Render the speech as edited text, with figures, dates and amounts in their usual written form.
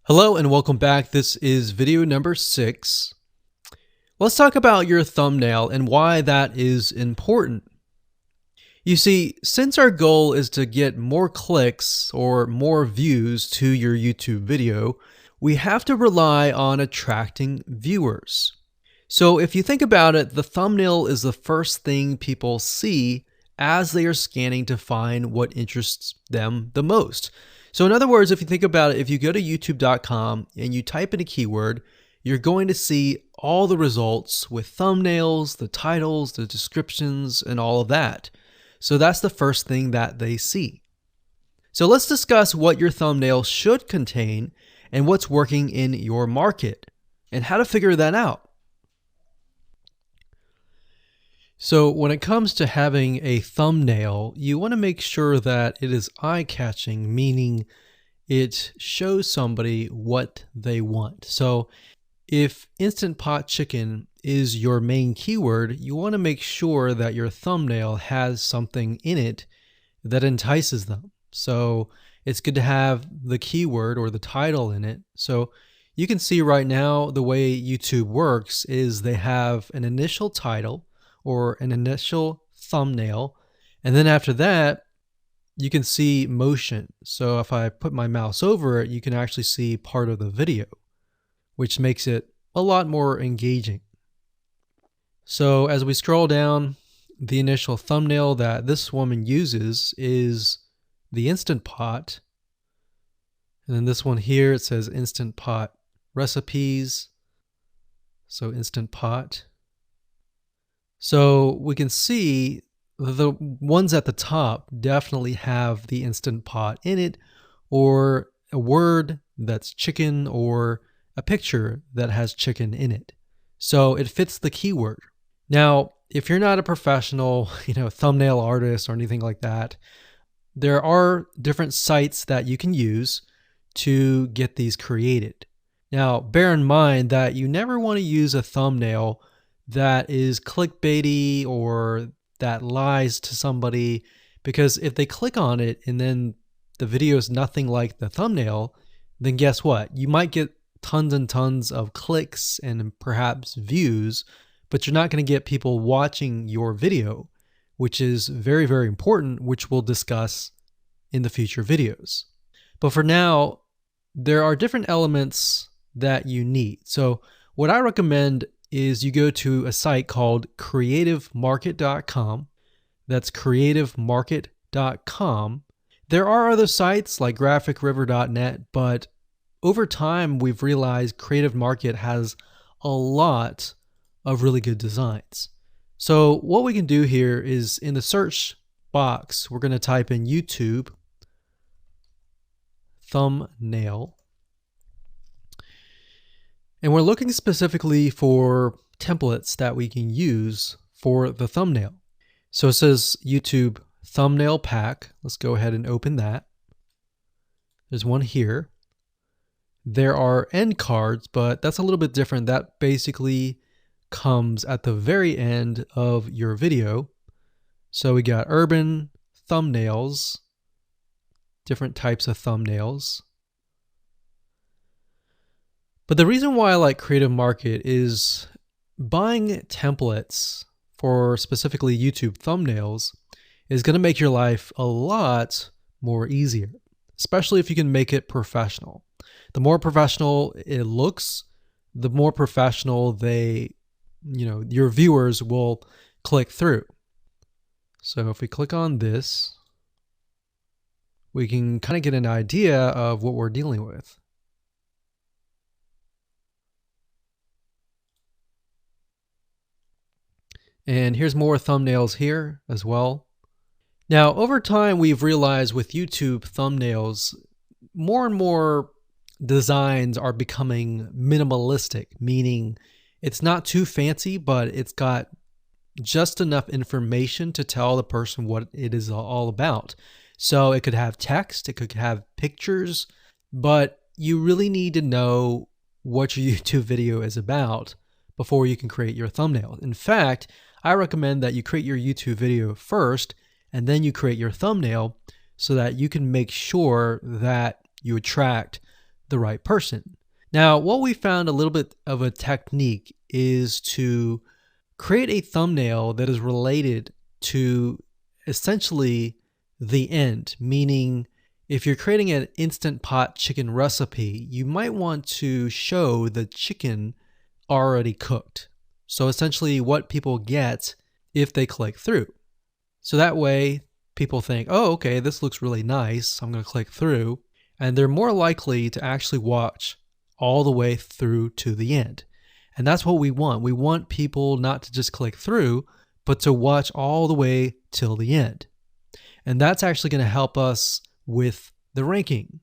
Hello and welcome back. This is video number 6. Let's talk about your thumbnail and why that is important. You see, since our goal is to get more clicks or more views to your YouTube video, we have to rely on attracting viewers. So if you think about it, the thumbnail is the first thing people see as they are scanning to find what interests them the most. So in other words, if you think about it, if you go to youtube.com and you type in a keyword, you're going to see all the results with thumbnails, the titles, the descriptions, and all of that. So that's the first thing that they see. So let's discuss what your thumbnail should contain and what's working in your market and how to figure that out. So when it comes to having a thumbnail, you want to make sure that it is eye-catching, meaning it shows somebody what they want. So if Instant Pot Chicken is your main keyword, you want to make sure that your thumbnail has something in it that entices them. So it's good to have the keyword or the title in it. So you can see right now the way YouTube works is they have an initial title or an initial thumbnail, and then after that you can see motion. So if I put my mouse over it, you can actually see part of the video, which makes it a lot more engaging. So as we scroll down, the initial thumbnail that this woman uses is the Instant Pot, and then this one here, it says Instant Pot recipes, so Instant Pot. So we can see the ones at the top definitely have the Instant Pot in it, or a word that's chicken, or a picture that has chicken in it. So it fits the keyword. Now, if you're not a professional, thumbnail artist or anything like that, there are different sites that you can use to get these created. Now, bear in mind that you never want to use a thumbnail that is clickbaity or that lies to somebody, because if they click on it and then the video is nothing like the thumbnail, then guess what? You might get tons and tons of clicks and perhaps views, but you're not going to get people watching your video, which is very, very important, which we'll discuss in the future videos. But for now, there are different elements that you need. So what I recommend is you go to a site called creativemarket.com. That's creativemarket.com. There are other sites like graphicriver.net, but over time we've realized Creative Market has a lot of really good designs. So what we can do here is in the search box, we're going to type in YouTube thumbnail. And we're looking specifically for templates that we can use for the thumbnail. So it says YouTube thumbnail pack. Let's go ahead and open that. There's one here. There are end cards, but that's a little bit different. That basically comes at the very end of your video. So we got urban thumbnails, different types of thumbnails. But the reason why I like Creative Market is buying templates for specifically YouTube thumbnails is going to make your life a lot more easier, especially if you can make it professional. The more professional it looks, the more professional your viewers will click through. So if we click on this, we can kind of get an idea of what we're dealing with. And here's more thumbnails here as well. Now, over time, we've realized with YouTube thumbnails, more and more designs are becoming minimalistic, meaning it's not too fancy, but it's got just enough information to tell the person what it is all about. So it could have text, it could have pictures, but you really need to know what your YouTube video is about before you can create your thumbnail. In fact, I recommend that you create your YouTube video first and then you create your thumbnail so that you can make sure that you attract the right person. Now, what we found a little bit of a technique is to create a thumbnail that is related to essentially the end, meaning if you're creating an Instant Pot chicken recipe, you might want to show the chicken already cooked. So essentially what people get if they click through. So that way people think, oh, okay, this looks really nice. I'm going to click through. And they're more likely to actually watch all the way through to the end. And that's what we want. We want people not to just click through, but to watch all the way till the end. And that's actually going to help us with the ranking.